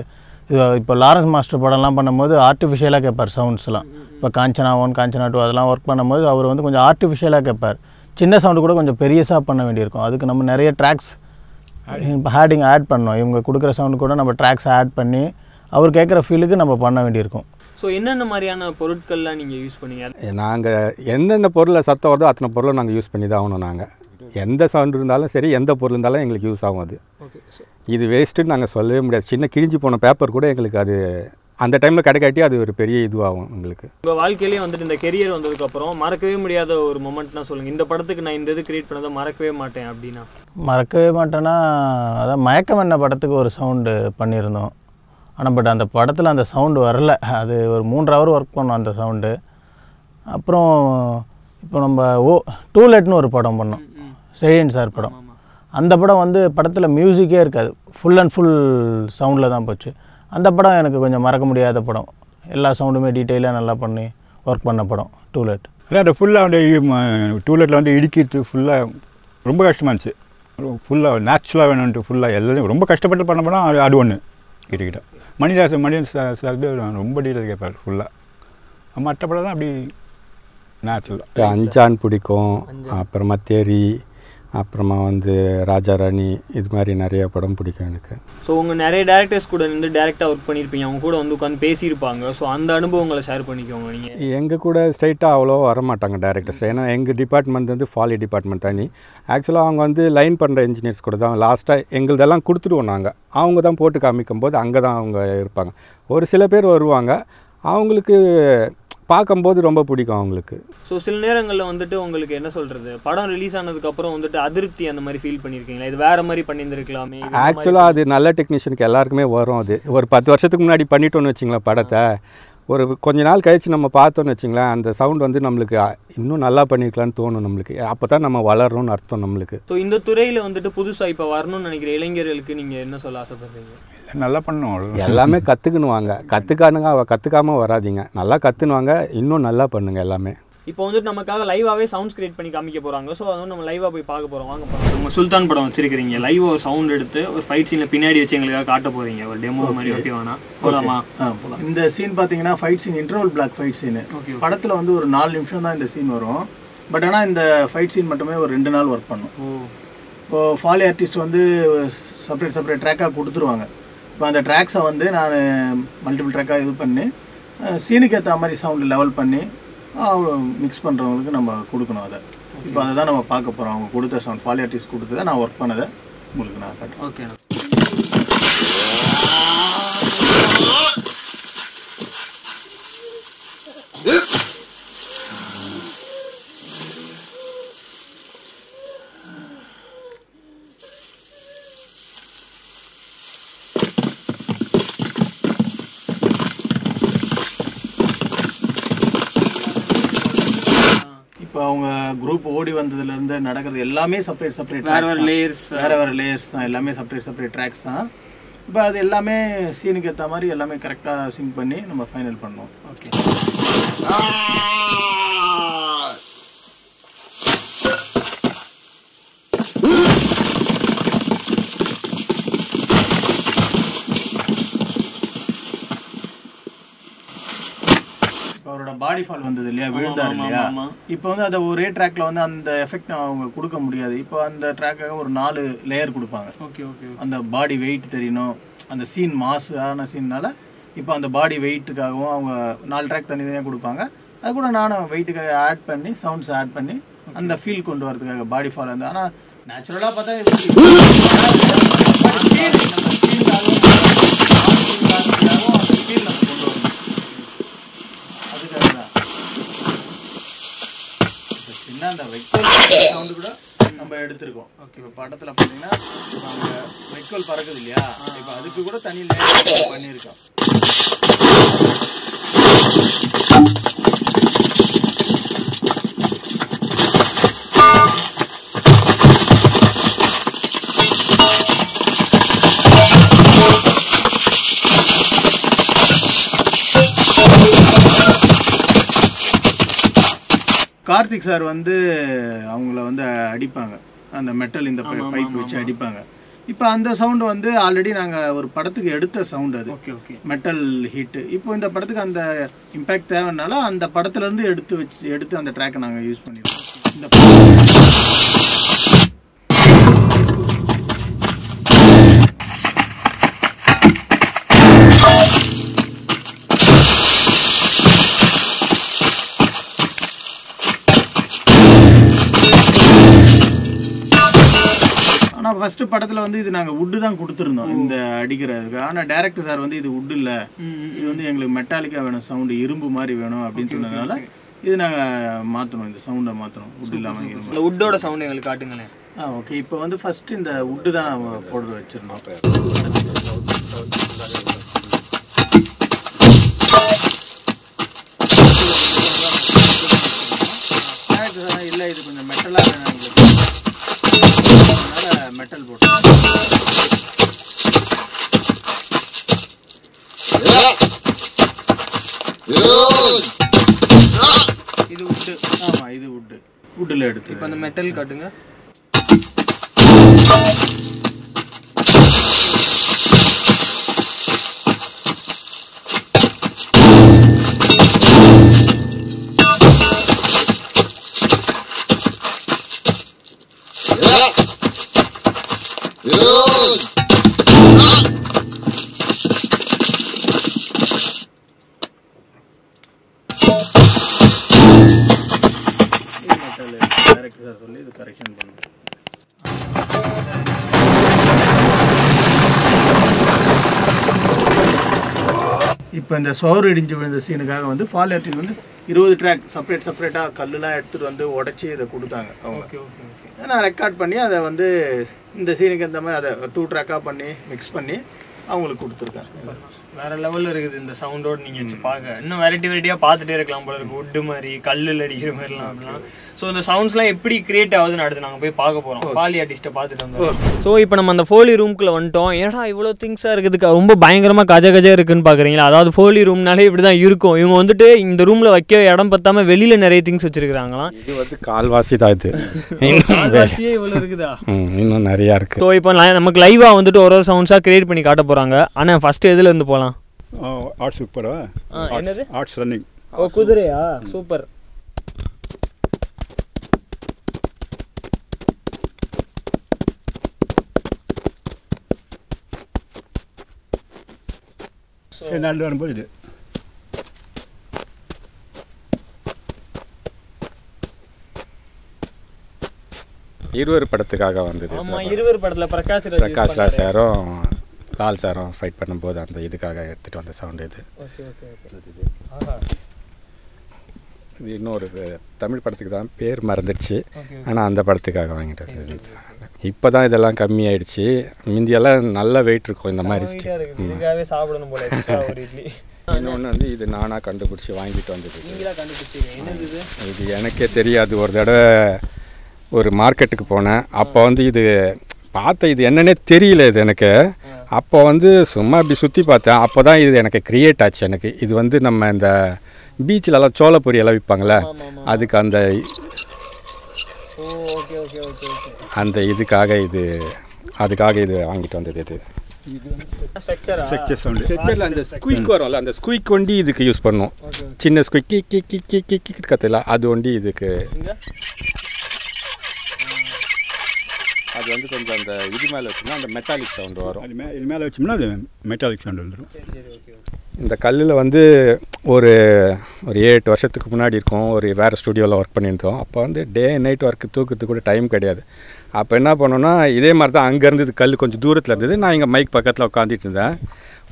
இப்போ லாரன்ஸ் மாஸ்டர் படம்லாம் பண்ணும்போது ஆர்டிஃபிஷியலாக கேட்பார் சவுண்ட்ஸ்லாம். இப்போ காஞ்சனா 1 காஞ்சனா 2 அதெல்லாம் ஒர்க் பண்ணும்போது அவர் வந்து கொஞ்சம் ஆர்டிஃபிஷியலாக கேட்பார். சின்ன சவுண்டு கூட கொஞ்சம் பெரியஸாக பண்ண வேண்டியிருக்கும். அதுக்கு நம்ம நிறைய ட்ராக்ஸ் ஹேடிங் ஆட் பண்ணோம். இவங்க கொடுக்குற சவுண்டு கூட நம்ம ட்ராக்ஸ் ஆட் பண்ணி அவர் கேட்குற ஃபீலுக்கு நம்ம பண்ண வேண்டியிருக்கும். ஸோ என்னென்ன மாதிரியான பொருட்கள்லாம் நீங்கள் யூஸ் பண்ணீங்க? நாங்கள் என்னென்ன பொருளை சத்தம் வருதோ அத்தனை பொருளை நாங்கள் யூஸ் பண்ணி தான் ஆகணும். நாங்கள் எந்த சவுண்டு இருந்தாலும் சரி, எந்த பொருள் இருந்தாலும் எங்களுக்கு யூஸ் ஆகும். அது இது வேஸ்ட்டுன்னு நாங்கள் சொல்லவே முடியாது. சின்ன கிழிஞ்சு போன பேப்பர் கூட எங்களுக்கு அது அந்த டைமில் கிடைக்காட்டி அது ஒரு பெரிய இதுவாகும் எங்களுக்கு. உங்கள் வாழ்க்கையிலேயே வந்துட்டு இந்த கெரியர் வந்ததுக்கப்புறம் மறக்கவே முடியாத ஒரு மொமெண்ட்னா சொல்லுங்கள். இந்த படத்துக்கு நான் இந்த இது க்ரியேட் பண்ணதை மறக்கவே மாட்டேன் அப்படின்னா? மறக்கவே மாட்டேன்னா அதான் மயக்கம் என்ன படத்துக்கு ஒரு சவுண்டு பண்ணியிருந்தோம். ஆனால் பட் அந்த படத்தில் அந்த சவுண்டு வரல. அது ஒரு 3 hour ஒர்க் பண்ணோம் அந்த சவுண்டு. அப்புறம் இப்போ நம்ம டூலெட்னு ஒரு படம் பண்ணோம், செழியன் சார் படம். அந்த படம் வந்து படத்தில் மியூசிக்கே இருக்காது, ஃபுல் அண்ட் ஃபுல் சவுண்டில் தான் போச்சு. அந்த படம் எனக்கு கொஞ்சம் மறக்க முடியாத படம். எல்லா சவுண்டுமே டீட்டெயிலாக நல்லா பண்ணி ஒர்க் பண்ண படம் டூலெட். அந்த ஃபுல்லாக வந்து டூலெட்டில் வந்து இடிக்கிறது ஃபுல்லாக ரொம்ப கஷ்டமாக இருந்துச்சு. ஃபுல்லாக நேச்சுரலாக வேணும்ன்ட்டு ஃபுல்லாக எல்லாரும் ரொம்ப கஷ்டப்பட்டு பண்ண படம் அது ஒன்று கிட்டக்கிட்ட. மணியன் சார் ரொம்ப டீட்டெயில் கேட்பார் ஃபுல்லாக. மற்ற படம் தான் அப்படி நேச்சுரலாக. அஞ்சான் பிடிக்கும், அப்புறமா தேரி, அப்புறமா வந்து ராஜா ராணி இது மாதிரி நிறைய படம் பிடிக்கும் எனக்கு. ஸோ உங்கள் நிறைய டேரக்டர்ஸ் கூட வந்து டேரெக்டாக ஒர்க் பண்ணியிருப்பீங்க, அவங்க கூட வந்து உட்காந்து பேசியிருப்பாங்க. ஸோ அந்த அனுபவங்களை ஷேர் பண்ணிக்கோங்க. நீங்கள் எங்கள் கூட ஸ்ட்ரைட்டாக அவ்வளோ வரமாட்டாங்க டேரக்டர்ஸ். ஏன்னா எங்கள் டிபார்ட்மெண்ட் வந்து ஃபாலி டிபார்ட்மெண்ட் தனி. ஆக்சுவலாக அவங்க வந்து லைன் பண்ணுற இன்ஜினியர்ஸ் கூட தான் லாஸ்ட்டாக எங்களுதெல்லாம் கொடுத்துடுவோம். நாங்கள் அவங்க தான் போட்டு காமிக்கும் போது அங்கே தான் அவங்க இருப்பாங்க. ஒரு சில பேர் வருவாங்க, அவங்களுக்கு பார்க்கும்போது ரொம்ப பிடிக்கும் அவங்களுக்கு. ஸோ சில நேரங்களில் வந்துட்டு உங்களுக்கு என்ன சொல்கிறது, படம் ரிலீஸ் ஆனதுக்கப்புறம் வந்துட்டு அதிருப்தி அந்த மாதிரி ஃபீல் பண்ணியிருக்கீங்களா? இது வேறு மாதிரி பண்ணியிருந்துருக்கலாமே. ஆக்சுவலாக அது நல்ல டெக்னீஷியனுக்கு எல்லாருக்குமே வரும். அது ஒரு 10 வருஷத்துக்கு முன்னாடி பண்ணிட்டோன்னு வச்சிங்களேன் படத்தை, ஒரு கொஞ்ச நாள் கழித்து நம்ம பார்த்தோன்னு வச்சிங்களேன், அந்த சவுண்ட் வந்து நம்மளுக்கு இன்னும் நல்லா பண்ணியிருக்கலான்னு தோணும் நம்மளுக்கு. அப்போ தான் நம்ம வளர்றோம்னு அர்த்தம் நம்மளுக்கு. ஸோ இந்த துறையில் வந்துட்டு புதுசாக இப்போ வரணும்னு நினைக்கிற இளைஞர்களுக்கு நீங்கள் என்ன சொல்ல ஆசைப்படுறீங்க? நல்லா பண்ணணும். எல்லாமே கற்றுக்கணுவாங்க. கற்றுக்காமல் வராதிங்க. நல்லா கற்றுனுவாங்க, இன்னும் நல்லா பண்ணுங்கள் எல்லாமே. இப்போ வந்துட்டு நமக்காக லைவாகவே சவுண்ட்ஸ் கிரியேட் பண்ணி காமிக்க போகிறாங்க. ஸோ அது வந்து நம்ம லைவாக போய் பார்க்க போகிறோம். வாங்க போகிறோம். நம்ம சுல்தான் படம் வச்சிருக்கிறீங்க, லைவ் ஒரு சவுண்ட் எடுத்து ஒரு ஃபைட் சீனில் பின்னாடி வச்சு எங்களுக்காக காட்ட போகிறீங்க, ஒரு டெமோ மாதிரி. ஓகே வேணா போகலாமா? போகலாம். இந்த சீன் பார்த்தீங்கன்னா fight scene, interval block fight scene. படத்தில் வந்து ஒரு 4 நிமிஷம் தான் இந்த சீன் வரும். பட் ஆனால் இந்த ஃபைட் சீன் மட்டுமே ஒரு 2 நாள் ஒர்க் பண்ணும். இப்போது ஃபாலி ஆர்டிஸ்ட் வந்து செப்பரேட் ட்ராக்காக கொடுத்துருவாங்க. இப்போ அந்த ட்ராக்ஸை வந்து நான் மல்டிபிள் ட்ராக்காக இது பண்ணி சீனுக்கு ஏற்ற மாதிரி சவுண்டு லெவல் பண்ணி மிக்ஸ் பண்ணுறவங்களுக்கு நம்ம கொடுக்கணும். அதை இப்போ அதை தான் நம்ம பார்க்க போகிறோம். அவங்க கொடுத்த சவுண்ட் ஃபாலி ஆர்டிஸ்ட் கொடுத்ததை நான் ஒர்க் பண்ணதை உங்களுக்கு நான் காட்டுறேன். ஓகே. இப்போ அவங்க குரூப் ஓடி வந்ததுலேருந்து நடக்கிறது எல்லாமே செப்பரேட் வேறு லேயர்ஸ் தான். எல்லாமே செப்பரேட் ட்ராக்ஸ் தான். இப்போ அது எல்லாமே சீனுக்கு ஏற்ற மாதிரி எல்லாமே கரெக்டாக சிங்க் பண்ணி நம்ம ஃபைனல் பண்ணோம். ஓகே. அவரோட பாடி ஃபால் வந்தது இல்லையா, விழுந்தார் இல்லையா. இப்போ வந்து அதை ஒரே ட்ராக்ல வந்து அந்த எஃபெக்ட் அவங்க கொடுக்க முடியாது. இப்போ அந்த ட்ராக்காக ஒரு 4 லேயர் கொடுப்பாங்க. Okay okay. அந்த பாடி வெயிட் தெரியணும், அந்த சீன் மாசான சீன்னால இப்போ அந்த பாடி வெயிட்டுக்காகவும் அவங்க 4 ட்ராக் தனித்தனியாக கொடுப்பாங்க. அது கூட நானும் வெயிட்டுக்காக ஆட் பண்ணி சவுண்ட்ஸ் ஆட் பண்ணி அந்த ஃபீல் கொண்டு வரதுக்காக பாடி ஃபால் வந்து. ஆனால் நேச்சுரலாக பார்த்தா அந்த சவுண்டு கூட நம்ம எடுத்திருக்கோம். ஓகே. இப்போ படத்தில் பார்த்தீங்கன்னா அவங்க வைக்கோல் பறக்குது இல்லையா, இப்போ அதுக்கு கூட தனி லேயர் பண்ணியிருக்கோம். கார்த்திக் சார் வந்து அவங்கள வந்து அடிப்பாங்க, அந்த மெட்டல் இந்த பைப் வச்சு அடிப்பாங்க. இப்போ அந்த சவுண்டு வந்து ஆல்ரெடி நாங்கள் ஒரு படத்துக்கு எடுத்த சவுண்டு அது. Okay okay. Metal heat. இப்போ இந்த படத்துக்கு அந்த இம்பேக்ட் தேவைனால அந்த படத்துலேருந்து எடுத்து அந்த ட்ராக்கை நாங்கள் யூஸ் பண்ணிடுவோம். இந்த ஆனால் ஃபர்ஸ்ட் படத்தில் வந்து இது நாங்கள் வுட்டு தான் கொடுத்துருந்தோம் இந்த அடிக்கிறதுக்கு. ஆனால் டேரக்டர் சார் வந்து இது வுட்டு இல்லை, இது வந்து எங்களுக்கு மெட்டாலிக்காக வேணும், சவுண்டு இரும்பு மாதிரி வேணும் அப்படின்னு சொன்னதுனால இது நாங்கள் மாற்றணும், இந்த சவுண்டை மாற்றணும், வுட் இல்லாமல் இரும்பு. வுட்டோட சவுண்ட் எங்களுக்கு காட்டுங்களேன். ஓகே. இப்போ வந்து ஃபர்ஸ்ட் இந்த வுட்டு தான் போட வச்சிருந்தோம். டேரக்டர் சார் இல்லை இது கொஞ்சம் மெட்டலாக வேணும் எங்களுக்கு, அதனால மெட்டல் போட்டு இது வுட்டு. ஆமாம் இது வுட்டில் எடுத்து. இப்போ அந்த மெட்டல் காட்டுங்க. சொல்லி இது கரெக்ஷன் பண்ணுவோம். இப்போ இந்த சோறு இடிஞ்சு விழுந்த சீனுக்காக வந்து ஃபால் ஆக்டிங் வந்து 20 ட்ராக் செப்பரேட்டாக கல்லுலாம் எடுத்துகிட்டு வந்து உடச்சி இதை கொடுத்தாங்க அவங்க. நான் ரெக்கார்ட் பண்ணி அதை வந்து இந்த சீனுக்கு இந்த மாதிரி அதை 2 ட்ராக்காக பண்ணி மிக்ஸ் பண்ணி அவங்களுக்கு கொடுத்துருக்கேன். வேற லெவலில் இருக்குது இந்த சவுண்டோடு நீங்கள் வச்சு பார்க்க. இன்னும் வெரைட்டியாக பார்த்துட்டே இருக்கலாம் போல இருக்கு. உட்டு மாதிரி கல்லில் அடிக்கிற மாதிரிலாம் அப்படிலாம். ஸோ இந்த சவுண்ட்ஸ்லாம் எப்படி கிரியேட் ஆகுதுன்னு அடுத்து நாங்கள் போய் பார்க்க போகிறோம். ஃபாலி ஆர்டிஸ்ட்டை பார்த்துட்டு வந்தோம். ஸோ இப்போ நம்ம அந்த ஃபோலி ரூம்குள்ளே வந்துட்டோம். ஏன்னா இவ்வளோ திங்ஸாக இருக்குதுக்கு ரொம்ப பயங்கரமாக கஜா இருக்குன்னு பார்க்குறீங்களா? அதாவது ஃபோலி ரூம்னாலே இப்படி தான் இருக்கும். இவங்க வந்துட்டு இந்த ரூமில் வைக்க இடம் பத்தாமல் வெளியில் நிறைய திங்ஸ் வச்சுருக்காங்களாம். இது வந்து கால்வாசி தான். இது இவ்வளோ இருக்குதா? இன்னும் நிறையா இருக்குது. ஸோ இப்போ நமக்கு லைவாக வந்துட்டு ஒரு சவுண்ட்ஸாக கிரியேட் பண்ணி காட்ட போகிறாங்க. ஆனால் ஃபஸ்ட்டு எதுலேருந்து போகலாம்? ஆர்ட்ஸ் உட்பட. என்னது? Arts running. ஓ, குதிரையா? சூப்பர். நல்ல வரும்போது இது இருவர் படத்துக்காக வந்தது. ஆமாம், இருவர் படத்தில் பிரகாஷ் ராஜ் சாரும் லால் சாரும் ஃபைட் பண்ணும்போது அந்த இதுக்காக எடுத்துகிட்டு வந்த சவுண்டு இது. இது இன்னொரு தமிழ் படத்துக்கு தான் பேர் மறந்துடுச்சு. ஆனால் அந்த படத்துக்காக வாங்கிட்டு வந்தது. இப்போ தான் இதெல்லாம் கம்மியாயிடுச்சு. முந்தியெல்லாம் நல்ல வெயிட் இருக்கும் இந்த மாதிரி. இதுக்காகவே சாப்பிடணும் போல ஒரு இட்லி. இன்னொன்று வந்து இது நானாக கண்டுபிடிச்சி வாங்கிட்டு வந்தது. இது எனக்கே தெரியாது. ஒரு தடவை ஒரு மார்க்கெட்டுக்கு போனேன். அப்போ வந்து இது பார்த்தேன். இது என்னன்னே தெரியல இது எனக்கு. அப்போ வந்து சும்மா இப்படி சுற்றி பார்த்தேன். அப்போ தான் இது எனக்கு க்ரியேட் ஆச்சு. எனக்கு இது வந்து நம்ம இந்த பீச்சிலலாம் சோளப்பொரி எல்லாம் விற்பாங்களே, அதுக்கு அந்த இதுக்காக இது அதுக்காக இது வாங்கிட்டு வந்தது. இது ஸ்ட்ரக்சரில் அந்த ஸ்குயிக் வரும்ல, அந்த ஸ்குயிக் ஒண்டி இதுக்கு யூஸ் பண்ணுவோம். சின்ன ஸ்குயிக் கி கத்தல அது ஒண்டி இதுக்கு. அது வந்து கொஞ்சம் அந்த இது மேலே வச்சோம்னா அந்த மெட்டாலிக் சவுண்டு வரும். இது மேலே வச்சோம்னா அது மெட்டாலிக் சவுண்டு வந்துடும். இந்த கல்லில் வந்து ஒரு 8 வருஷத்துக்கு முன்னாடி இருக்கும். ஒரு வேறு ஸ்டுடியோவில் ஒர்க் பண்ணியிருந்தோம். அப்போ வந்து டே நைட் ஒர்க்கு தூக்கிறதுக்கு கூட டைம் கிடையாது. அப்போ என்ன பண்ணோன்னா இதே மாதிரி தான் அங்கேருந்து இது கல் கொஞ்சம் தூரத்தில் இருந்தது. நான் இங்கே மைக் பக்கத்தில் உட்காந்துட்டு இருந்தேன்.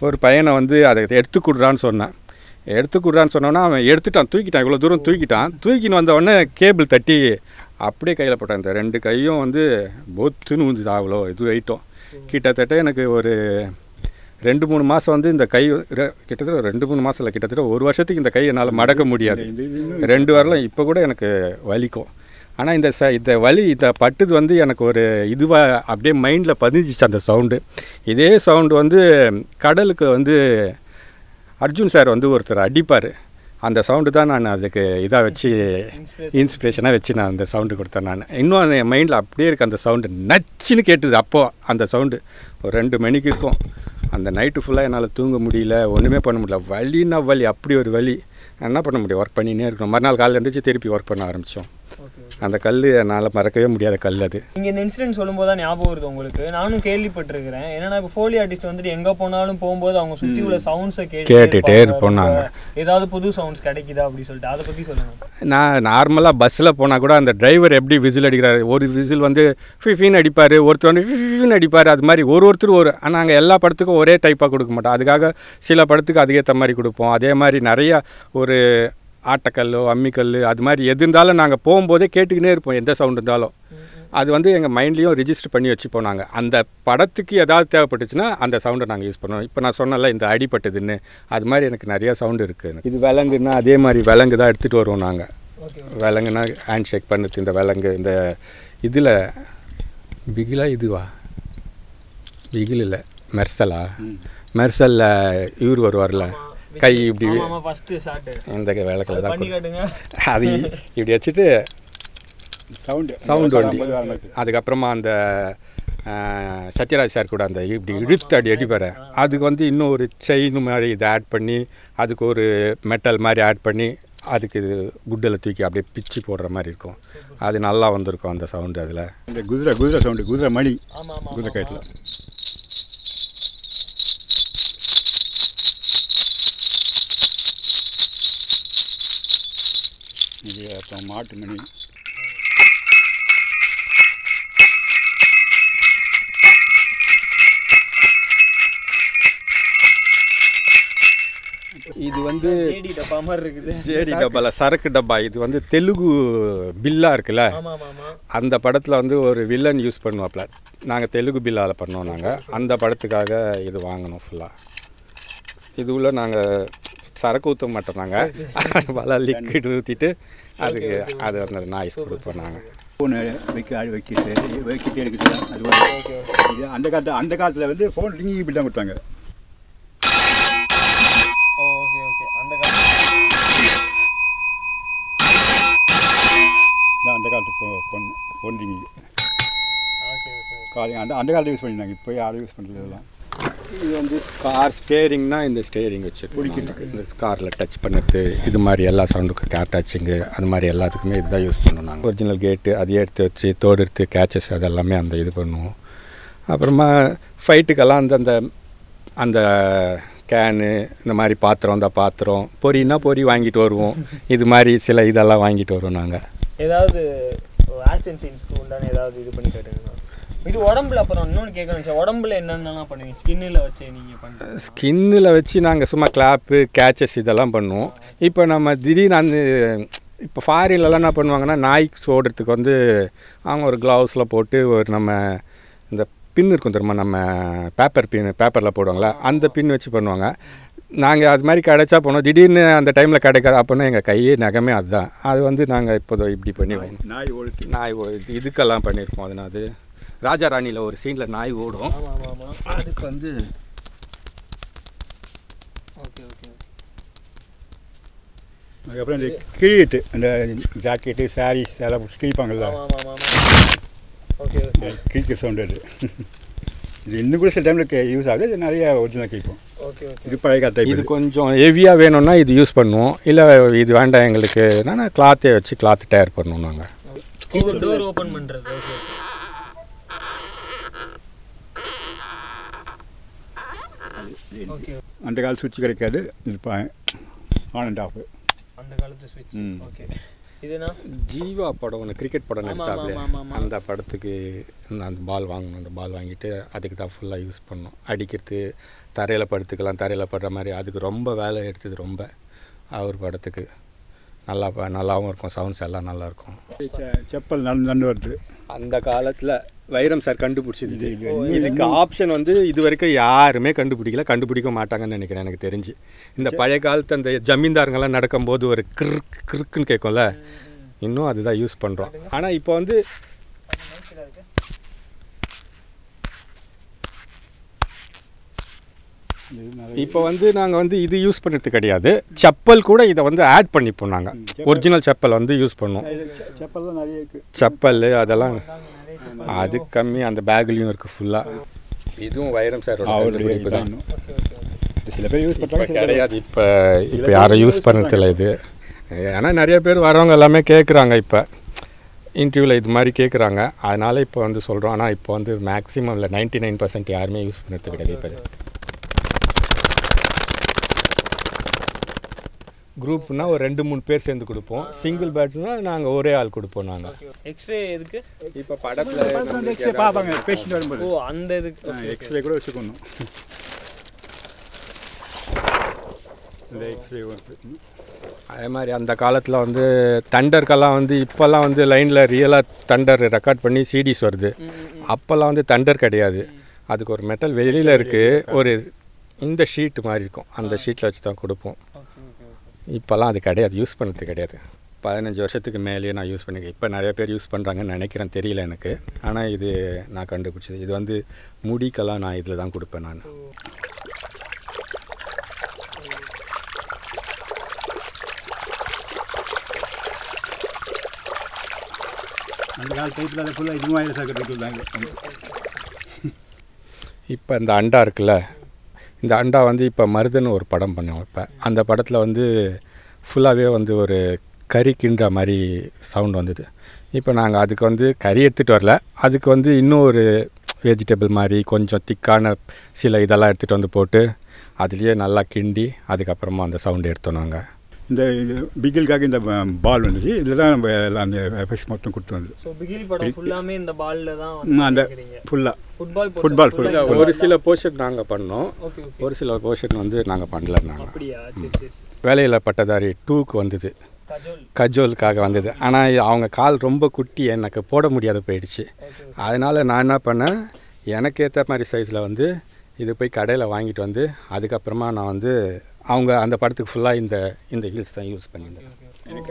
ஒரு பையனை வந்து அதை எடுத்து கொடுறான்னு சொன்னேன். சொன்னோன்னா அவன் எடுத்துட்டான், தூக்கிட்டான். இவ்வளோ தூரம் தூக்கின்னு வந்த உடனே கேபிள் தட்டி அப்படியே கையில் போட்டான். இந்த 2 கையும் வந்து பொத்துன்னு ஊந்துது. அவ்வளோ இது வெயிட்டும். கிட்டத்தட்ட எனக்கு ஒரு 2-3 மாதம் வந்து இந்த கை கிட்டத்தட்ட 2-3 மாதத்தில் கிட்டத்தட்ட 1 வருஷத்துக்கு இந்த கை என்னால் மடக்க முடியாது. 2 வாரம் இப்போ கூட எனக்கு வலிக்கும். ஆனால் இந்த வலி இதை பட்டுது வந்து எனக்கு ஒரு இதுவாக அப்படியே மைண்டில் பதிஞ்சிச்சு அந்த சவுண்டு. இதே சவுண்டு வந்து கடலுக்கு வந்து அர்ஜுன் சார் வந்து ஒருத்தர் அடிப்பார். அந்த சவுண்டு தான் நான் அதுக்கு இதாக வச்சு இன்ஸ்பிரேஷனாக வச்சு நான் அந்த சவுண்டு கொடுத்தேன். நான் இன்னும் அந்த என் மைண்டில் அப்படியே இருக்குது அந்த சவுண்டு. நச்சுன்னு கேட்டுது அப்போது அந்த சவுண்டு. ஒரு 2 மணிக்கு இருக்கும். அந்த நைட்டு ஃபுல்லாக என்னால் தூங்க முடியல, ஒன்றுமே பண்ண முடியல. வலின்னா வலி, அப்படி ஒரு வலி. என்ன பண்ண முடியும், ஒர்க் பண்ணினே இருக்கணும். மறுநாள் காலையில் இருந்துச்சு திருப்பி ஒர்க் பண்ண ஆரம்பித்தோம். அந்த கல் என்னால் மறக்கவே முடியாத கல் அது. நீங்கள் இந்த இன்சிடென்ட் சொல்லும்போது தான் ஞாபகம் வருது உங்களுக்கு. நானும் கேள்விப்பட்டிருக்கிறேன். என்னன்னா இப்போ ஃபோலி ஆர்டிஸ்ட் வந்துட்டு எங்கே போனாலும் போகும்போது அவங்க சுற்றி உள்ள சவுண்ட்ஸை கேட்டுகிட்டே இருப்போம். நாங்கள் ஏதாவது புது சவுண்ட்ஸ் கிடைக்குதா அப்படின்னு சொல்லிட்டு அதை பற்றி சொல்லுங்கள். நான் நார்மலாக பஸ்ஸில் போனால் கூட அந்த டிரைவர் எப்படி விசில் அடிக்கிறாரு, ஒரு விசில் வந்து ஃபிஃபின்னு அடிப்பார், ஒருத்தர் வந்து ஃபிஃபின்னு அடிப்பார். அது மாதிரி ஒருத்தர் ஆனால் நாங்கள் எல்லா படத்துக்கும் ஒரே டைப்பாக கொடுக்க மாட்டோம். அதுக்காக சில படத்துக்கு அதுக்கேற்ற மாதிரி கொடுப்போம். அதே மாதிரி நிறையா ஒரு ஆட்டக்கல்லோ அம்மிக்கல் அது மாதிரி எது இருந்தாலும் நாங்கள் போகும்போதே கேட்டுக்கினே இருப்போம். எந்த சவுண்ட் இருந்தாலும் அது வந்து எங்கள் மைண்ட்லேயும் ரிஜிஸ்டர் பண்ணி வச்சுப்போம். நாங்கள் அந்த படத்துக்கு ஏதாவது தேவைப்பட்டுச்சுன்னா அந்த சவுண்டை நாங்கள் யூஸ் பண்ணுவோம். இப்போ நான் சொன்னல இந்த அடிப்பட்டதுன்னு, அது மாதிரி எனக்கு நிறையா சவுண்டு இருக்குது. இது விலங்குன்னா அதே மாதிரி விலங்கு தான் எடுத்துகிட்டு வருவோம் நாங்கள். விலங்குனா ஹேண்ட் ஷேக் பண்ணுறது. இந்த விலங்கு இந்த இதில் பிகிலா இதுவா பிகில் இல்லை மெர்சலில் இவர் வருவார்ல, கை இப்படி இந்த விளக்கில் தான் அது இப்படி வச்சுட்டு சவுண்டு வண்டி. அதுக்கப்புறமா அந்த சத்யராஜ் சார் கூட அந்த இப்படி இழுத்து அடிப்பார். அதுக்கு வந்து இன்னும் ஒரு செயின் மாதிரி இதை ஆட் பண்ணி அதுக்கு ஒரு மெட்டல் மாதிரி ஆட் பண்ணி அதுக்கு குட்டில் தூக்கி அப்படியே பிச்சு போடுற மாதிரி இருக்கும். அது நல்லா வந்திருக்கும் அந்த சவுண்டு. அதில் இந்த குதிரை சவுண்டு, குதிரை மணி, குதிரை கயிற்றில் இது அப்புறம் மாட்டு மணி. இது வந்து ஜேடி டப்பா மாதிரி இருக்குது. ஜேடி டப்பால சரக்கு டப்பா. இது வந்து தெலுங்கு பில்லா இருக்குல்ல, அந்த படத்தில் வந்து ஒரு வில்லன் யூஸ் பண்ணுவாப்ல. நாங்கள் தெலுங்கு பில்லாவில் பண்ணோம். நாங்கள் அந்த படத்துக்காக இது வாங்கினோம் ஃபுல்லாக. இது உள்ள நாங்கள் சரக்கு ஊற்ற மாட்டோம். நாங்கள் பல லிக்விட் ஊற்றிட்டு அதுக்கு அது அந்த நாய்ஸ் கொடுப்போம். நாங்கள் ஃபோனு வைக்கிட்டு எடுக்குது. அது அந்த காலத்தில் வந்து ஃபோன் ரிங்கிங் இப்படி தான் கொடுத்தாங்க. Okay okay. அந்த காலத்து ஃபோன் ரிங்கிங் ஓகே ஓகே. காலையில் அந்த காலத்தில் யூஸ் பண்ணியிருந்தாங்க. இப்போ யாரும் யூஸ் பண்ணுறது இதெல்லாம். இது வந்து கார் ஸ்டேரிங்னா இந்த ஸ்டேரிங் வச்சு இந்த காரில் டச் பண்ணுறது, இது மாதிரி எல்லா சவுண்டுக்கும் கேர் டச்சிங்கு, அது மாதிரி எல்லாத்துக்குமே இதுதான் யூஸ் பண்ணுவோம். நாங்கள் ஒரிஜினல் கேட்டு அதை எடுத்து வச்சு தோடு எடுத்து கேச்சஸ் அதெல்லாமே அந்த இது பண்ணுவோம். அப்புறமா ஃபைட்டுக்கெல்லாம் அந்த அந்த கேனு, இந்த மாதிரி பாத்திரம், அந்த பாத்திரம், பொரின்னா பொரி வாங்கிட்டு வருவோம். இது மாதிரி சில இதெல்லாம் வாங்கிட்டு வருவோம். நாங்கள் ஏதாவது ஆக்ஷன் சீன்ஸ்க்கு உண்டான ஏதாவது இது பண்ணி காட்டுங்க. இது உடம்புல அப்புறம் இன்னொன்று கேட்கணும், உடம்புல என்னென்னலாம் பண்ணுவீங்க? ஸ்கின்னில் வச்சு நீங்கள் பண்ணுறீங்க? ஸ்கின்னில் வச்சு நாங்கள் சும்மா கிளாப்பு, கேச்சஸ் இதெல்லாம் பண்ணுவோம். இப்போ நம்ம திடீர்னு அந்த இப்போ ஃபாரின்லலாம் என்ன பண்ணுவாங்கன்னா, நாய்க்கு சோடுறதுக்கு வந்து அவங்க ஒரு க்ளவுஸில் போட்டு ஒரு நம்ம இந்த பின் இருக்கும் தெரியுமா, நம்ம பேப்பரில் போடுவாங்களா, அந்த பின் வச்சு பண்ணுவாங்க. நாங்கள் அது மாதிரி கிடைச்சா போனோம். திடீர்னு அந்த டைமில் கிடைக்காது அப்படின்னா எங்கள் கையே நகமே அதுதான். அது வந்து நாங்கள் இப்போது இப்படி பண்ணி நாய் இதுக்கெல்லாம் பண்ணியிருப்போம். அதனால் அது ராஜா ராணியில் ஒரு சீனில் நாய் ஓடும். அதுக்கு வந்து ஓகே ஓகே. அதுக்கப்புறம் இந்த கிழிட்டு அந்த ஜாக்கெட்டு, சாரீஸ் எல்லாம் கிழிப்பாங்கல்ல, ஓகே ஓகே. கிழிக்க சவுண்டு அது. இது இன்னும் கூட சில டைமில் யூஸ் ஆகுது. இது நிறைய ஒரிஜினல் கிழிப்போம். Okay okay. இது பழைய காலத்தை. இது கொஞ்சம் ஹெவியாக வேணும்னா இது யூஸ் பண்ணுவோம். இல்லை இது வேண்டாம் எங்களுக்கு என்னன்னா கிளாத்தே வச்சு கிளாத் டயர் பண்ணுவோம். நாங்கள் டோர் ஓப்பன் பண்ணுறது. ஓகே. அந்த கால சுவிட்ச் கிடைக்காது. இது ஆன் அண்ட் ஆஃப் அந்த காலத்து சுவிட்ச். ஓகே. இதுனா ஜீவா படம் ஒன்று கிரிக்கெட் படம் நடிச்சாப்ல, அந்த படத்துக்கு அந்த பால் வாங்கணும். அந்த பால் வாங்கிட்டு அதுக்கு தான் ஃபுல்லாக யூஸ் பண்ணோம். அடிக்கிறது, தரையில் படுத்துக்கலாம், தரையில் படுற மாதிரி. அதுக்கு ரொம்ப வேலை எடுத்தது ரொம்ப. அவர் படத்துக்கு நல்லாவும் இருக்கும். சவுண்ட்ஸ் எல்லாம் நல்லாயிருக்கும். செப்பல் நடந்து வருது. அந்த காலத்தில் வைரம் சார் கண்டுபிடிச்சது. இதுக்கு ஆப்ஷன் வந்து இது வரைக்கும் யாருமே கண்டுபிடிக்க மாட்டாங்கன்னு நினைக்கிறேன் எனக்கு தெரிஞ்சு. இந்த பழைய காலத்து அந்த ஜமீன்தாருங்கெல்லாம் நடக்கும்போது ஒரு கிறுக்குன்னு கேட்கும்ல, இன்னும் அதுதான் யூஸ் பண்ணுறோம். ஆனால் இப்போ வந்து நாங்கள் வந்து இது யூஸ் பண்ணுறது கிடையாது. செப்பல் கூட இதை வந்து ஆட் பண்ணிப்போம். நாங்கள் ஒரிஜினல் செப்பல் வந்து யூஸ் பண்ணுவோம். செப்பல் அதெல்லாம் அது கம்மி. அந்த பேக்லேயும் இருக்குது ஃபுல்லாக. இதுவும் வைரம் சாரோட கண்டுபிடிப்பு தான். சில பேர் யூஸ் பண்ணுறாங்க, கிடையாது இப்போ யாரும் யூஸ் பண்ணுறதில்ல இது. ஏன்னா நிறைய பேர் வரவங்க எல்லாமே கேட்குறாங்க. இப்போ இன்டர்வியூவில் இது மாதிரி கேட்குறாங்க. அதனால் இப்போ வந்து சொல்கிறோம். ஆனால் இப்போ வந்து மேக்ஸிமம் இல்லை 99% யாருமே யூஸ் பண்ணுறது கிடையாது. இப்போ குரூப்னா ஒரு 2-3 பேர் சேர்ந்து கொடுப்போம். சிங்கிள் பேட்ஸ்னா நாங்கள் ஒரே ஆள் கொடுப்போம். நாங்கள் எக்ஸ்ரே எதுக்கு? இப்போ படத்தில் எக்ஸ்ரே பார்ப்பாங்க பேஷண்ட் வரும்போது. ஓ அந்த இதுக்கு எக்ஸ்ரே கூட வச்சுக்கணும். இந்த எக்ஸ்ரே அதே மாதிரி அந்த காலத்தில் வந்து தண்டருக்கெல்லாம் வந்து இப்போல்லாம் வந்து லைனில் ரியலாக தண்டர் ரெக்கார்ட் பண்ணி சிடிஸ் வருது. அப்போல்லாம் வந்து தண்டர் கிடையாது. அதுக்கு ஒரு மெட்டல் வெளியில் இருக்குது, ஒரு இந்த ஷீட்டு மாதிரி இருக்கும். அந்த ஷீட்டில் வச்சு தான் கொடுப்போம். இப்போல்லாம் அது கிடையாது, யூஸ் பண்ணுறது கிடையாது. 15 வருஷத்துக்கு மேலேயே நான் யூஸ் பண்ணிக்கிறேன். இப்போ நிறைய பேர் யூஸ் பண்ணுறாங்கன்னு நினைக்கிறேன், தெரியல எனக்கு. ஆனால் இது நான் கண்டுபிடிச்சது. இது வந்து முடிக்கெல்லாம் நான் இதில் தான் கொடுப்பேன். நான் அந்த கால டைப்பில் அதை ஃபுல்லாக இது மாதிரி சாக்கிட்டு. இப்போ இந்த அண்டா இருக்குல்ல, இந்த அண்டா வந்து இப்போ மருதன் ஒரு படம் பண்ணுவோம். இப்போ அந்த படத்தில் வந்து ஃபுல்லாகவே வந்து ஒரு கறி கிண்டுற மாதிரி சவுண்ட் வந்தது. இப்போ நாங்கள் அதுக்கு வந்து கறி எடுத்துகிட்டு வரல, அதுக்கு வந்து இன்னும் ஒரு வெஜிடபிள் மாதிரி கொஞ்சம் திக்கான சில இதெல்லாம் எடுத்துகிட்டு வந்து போட்டு அதுலேயே நல்லா கிண்டி அதுக்கப்புறமா அந்த சவுண்டு எடுத்தோம். நாங்கள் இந்த பிகிலுக்காக இந்த பால் வந்துச்சு, இதில் தான் நம்ம எல்லாம் அந்த எஃபெக்ட்ஸ் மொத்தம் கொடுத்து வந்து. ஸோ பிகில் படம் ஃபுல்லாமே இந்த பாலில் தான் அந்த ஃபுல்லாக ஃபுட்பால் ஃபுல்லாக ஒரு சில போர்ஷன் நாங்கள் பண்ணோம், ஒரு சில போர்ஷன் வந்து நாங்கள் பண்ணல. நாங்கள் அப்படியா? சரி சரி. வேலையில் பட்டதாரி 2க்கு வந்தது, கஜோலுக்காக வந்தது. ஆனால் அவங்க கால் ரொம்ப குட்டி, எனக்கு போட முடியாத போயிடுச்சு. அதனால் நான் என்ன பண்ணேன், எனக்கு ஏற்ற மாதிரி சைஸில் வந்து இது போய் கடையில் வாங்கிட்டு வந்து அதுக்கப்புறமா நான் வந்து அவங்க அந்த படத்துக்கு ஃபுல்லாக இந்த ஹீல்ஸ் தான் யூஸ் பண்ணியிருந்தேன். நீங்கள்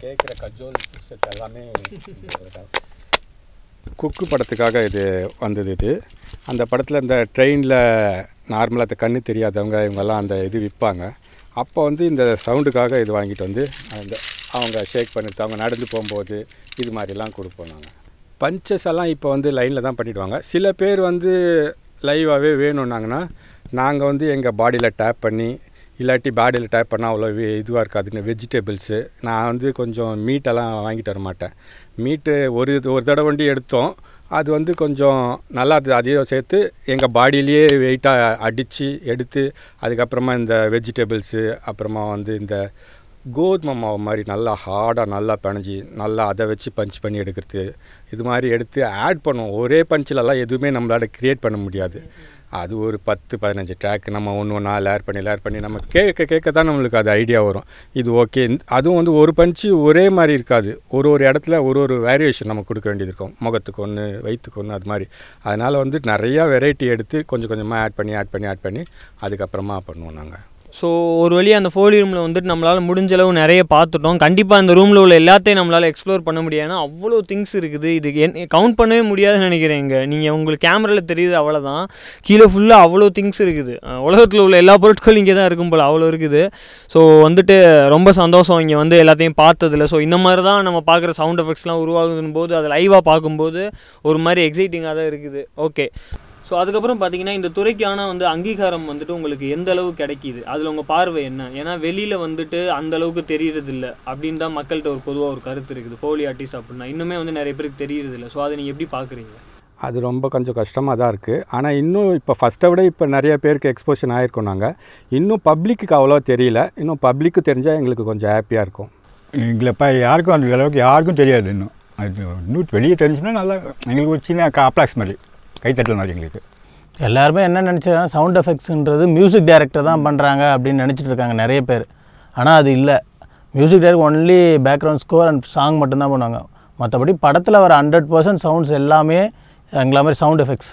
கேட்குற கஜோல் எல்லாமே குக்கு படத்துக்காக இது வந்தது. இது அந்த படத்தில் இந்த ட்ரெயினில் நார்மலாக அந்த கண்ணு தெரியாதவங்க இவங்கெல்லாம் அந்த இது விற்பாங்க. அப்போ வந்து இந்த சவுண்டுக்காக இது வாங்கிட்டு வந்து அவங்க ஷேக் பண்ணிட்டு அவங்க நடந்து போகும்போது இது மாதிரிலாம் கொடுப்போம். நாங்கள் பஞ்சஸ் எல்லாம் இப்போ வந்து லைனில் தான் பண்ணிவிடுவாங்க. சில பேர் வந்து லைவாகவே வேணும்னாங்கன்னா நாங்கள் வந்து எங்கள் பாடியில் டேப் பண்ணி, இல்லாட்டி பாடியில் டேப் பண்ணால் அவ்வளோ இதுவாக இருக்காதுன்னு வெஜிடபிள்ஸு நான் வந்து கொஞ்சம் மீட்டெல்லாம் வாங்கிட்டு வர மாட்டேன். மீட்டு ஒரு தடவை வண்டி எடுத்தோம், அது வந்து கொஞ்சம் நல்லா இருந்தது. அதையும் சேர்த்து எங்கள் பாடியிலேயே வெயிட்டாக அடித்து எடுத்து அதுக்கப்புறமா இந்த வெஜிடபிள்ஸு அப்புறமா வந்து இந்த கோதுமை மாவு மாதிரி நல்லா ஹார்டாக நல்லா பிணைஞ்சி நல்லா அதை வச்சு பஞ்ச் பண்ணி எடுக்கிறது, இது மாதிரி எடுத்து ஆட் பண்ணுவோம். ஒரே பஞ்சிலெல்லாம் எதுவுமே நம்மளால் க்ரியேட் பண்ண முடியாது. அது ஒரு 10-15 ட்ராக் நம்ம ஒன்றா லேர் பண்ணி நம்ம கேட்க தான் நம்மளுக்கு அது ஐடியா வரும். இது ஓகே. அதுவும் வந்து ஒரு பஞ்சு ஒரே மாதிரி இருக்காது, ஒரு இடத்துல ஒரு வேரியேஷன் நம்ம கொடுக்க வேண்டியது இருக்கும். முகத்துக்கு ஒன்று, வயிற்றுக்கு ஒன்று, அது மாதிரி. அதனால் வந்து நிறையா வெரைட்டி எடுத்து கொஞ்சம் கொஞ்சமாக ஆட் பண்ணி அதுக்கப்புறமா பண்ணுவோம் நாங்கள். ஸோ ஒரு வழியாக அந்த ஃபோலி ரூமில் வந்துட்டு நம்மளால் முடிஞ்ச அளவு நிறைய பார்த்துட்டோம். கண்டிப்பாக அந்த ரூமில் உள்ள எல்லாத்தையும் நம்மளால் எக்ஸ்ப்ளோர் பண்ண முடியாதுன்னா அவ்வளோ திங்ஸ் இருக்குது. இது கவுண்ட் பண்ணவே முடியாதுன்னு நினைக்கிறேங்க. நீங்கள் உங்களுக்கு கேமராவில் தெரியுது அவ்வளோதான், கீழே ஃபுல்லாக அவ்வளோ திங்ஸ் இருக்குது. உலகத்தில் உள்ள எல்லா பொருட்களும் இங்கே தான் இருக்கும் போல், அவ்வளோ இருக்குது. ஸோ வந்துட்டு ரொம்ப சந்தோஷம் இங்கே வந்து எல்லாத்தையும் பார்த்ததில்ல. ஸோ இந்த மாதிரி தான் நம்ம பார்க்குற சவுண்ட் எஃபெக்ட்ஸ்லாம் உருவாகுதுன்னு போது அதை லைவாக பார்க்கும்போது ஒரு மாதிரி எக்ஸைட்டிங்காக தான் இருக்குது. ஓகே. ஸோ அதுக்கப்புறம் பார்த்தீங்கன்னா இந்த துறைக்கான வந்து அங்கீகாரம் வந்துட்டு உங்களுக்கு எந்த அளவு கிடைக்கிது, அதில் உங்கள் பார்வை என்ன? ஏன்னா வெளியில் வந்துட்டு அந்த அளவுக்கு தெரியறதில்ல அப்படின்னு தான் மக்கள்கிட்ட ஒரு பொதுவாக ஒரு கருத்து இருக்குது. ஃபோலி ஆர்டிஸ்ட் அப்படின்னா இன்னுமே வந்து நிறைய பேருக்கு தெரியறதில்ல. ஸோ அதை நீங்கள் எப்படி பார்க்குறீங்க? அது ரொம்ப கொஞ்சம் கஷ்டமாக தான் இருக்குது. ஆனால் இன்னும் இப்போ ஃபஸ்ட்டை விட இப்போ நிறைய பேருக்கு எக்ஸ்போஷன் ஆகிருக்கோம். நாங்கள் இன்னும் பப்ளிக்கு அவ்வளோ தெரியல. இன்னும் பப்ளிக்கு தெரிஞ்சால் எங்களுக்கு கொஞ்சம் ஹாப்பியாக இருக்கும். எங்களைப்பா யாருக்கும் அந்த அளவுக்கு யாருக்கும் தெரியாது. இன்னும் வெளியே தெரிஞ்சுன்னா நல்லா எங்களுக்கு ஒரு சின்ன அப்ளாக்ஸ் மாதிரி கைத்தட்டல் மாதிரி. எங்களுக்கு எல்லாருமே என்ன நினச்சதுன்னா சவுண்ட் எஃபெக்ட்ஸுன்றது மியூசிக் டைரக்டர் தான் பண்ணுறாங்க அப்படின்னு நினச்சிட்டு இருக்காங்க நிறைய பேர். ஆனால் அது இல்லை. Music director only background score and song மட்டும்தான் பண்ணுவாங்க. மற்றபடி படத்தில் வர 100% சவுண்ட்ஸ் எல்லாமே எங்களை மாதிரி சவுண்ட் எஃபெக்ட்ஸ்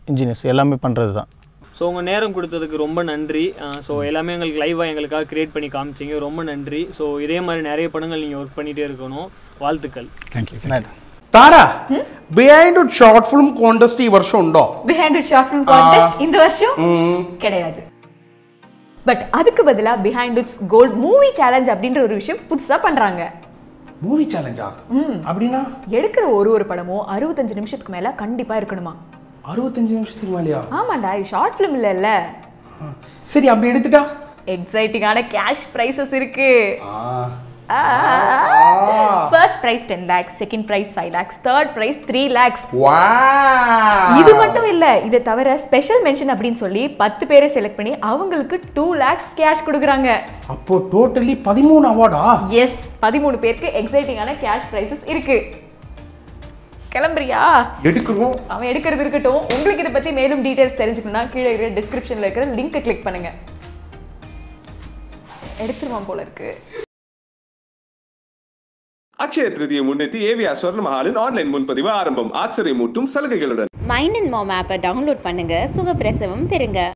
இன்ஜினியர்ஸ் எல்லாமே பண்ணுறது தான். ஸோ உங்கள் நேரம் கொடுத்ததுக்கு ரொம்ப நன்றி. ஸோ எல்லாமே எங்களுக்கு லைவாக எங்களுக்காக க்ரியேட் பண்ணி காமிச்சிங்க, ரொம்ப நன்றி. ஸோ இதே மாதிரி நிறைய படங்கள் நீங்கள் ஒர்க் பண்ணிகிட்டே இருக்கணும். வாழ்த்துக்கள். தேங்க்யூ. താര ബിഹൈൻഡ് ഷോർട്ട് ഫിലിം കോൺടെസ്റ്റ് ഈ വർഷം ഉണ്ടോ? பிஹைண்ட் ஷார்ட் ஃபிலிம் கான்டெஸ்ட் இந்த வருஷம் கிடையாது. பட் அதுக்கு பதிலா behind its gold movie challenge அப்படின்ற ஒரு விஷயம் புதுசா பண்றாங்க. மூவி சேலஞ்சா? அப்படின்னா எடுக்கிற ஒரு படமும் 65 நிமிஷத்துக்கு மேல கண்டிப்பா இருக்கணுமா? 65 நிமிஷத்துக்கு மேலயா? ஆமாண்டா, இது ஷார்ட் ஃபிலிம் இல்ல. சரி, அப்படி எடுத்துட்டா எக்ஸைட்டிங்கான கேஷ் பிரைசஸ் இருக்கு. First prize 10 lakhs, second prize 5 lakhs, third prize 3 lakhs. இது மட்டும் இல்ல, இதை தவிர ஸ்பெஷல் மென்ஷன் அப்படின்னு சொல்லி 10 பேரை செலக்ட் பண்ணி அவங்களுக்கு 2 lakhs கேஷ் கொடுக்குறாங்க. அப்போ டோட்டலி 13 அவார்டா? எஸ், 13 பேருக்கு எக்ஸைட்டிங்கான கேஷ் பிரைசஸ் இருக்கு. கிளம்புறியா? எடுக்கிறோம். அவன் எடுக்கிறது இருக்கட்டும். உங்களுக்கு இதை பத்தி மேலும் டீடைல்ஸ் தெரிஞ்சுக்கணும்னா கீழே இருக்கிற டிஸ்கிரிப்ஷன்ல இருக்கிற லிங்கை கிளிக் பண்ணுங்க. எடுத்துருவான் போல இருக்கு. அக்ஷய திருதியை முன்னிட்டு ஏவிஆர் ஸ்வர்ண மஹாலின் ஆன்லைன் முன்பதிவு ஆரம்பம். ஆச்சரியமூட்டும் சலுகைகளுடன் மைண்ட் அண்ட் மாம் ஆப்பை டவுன்லோட் பண்ணுங்க, சுகப்பிரசவம் பெறுங்க.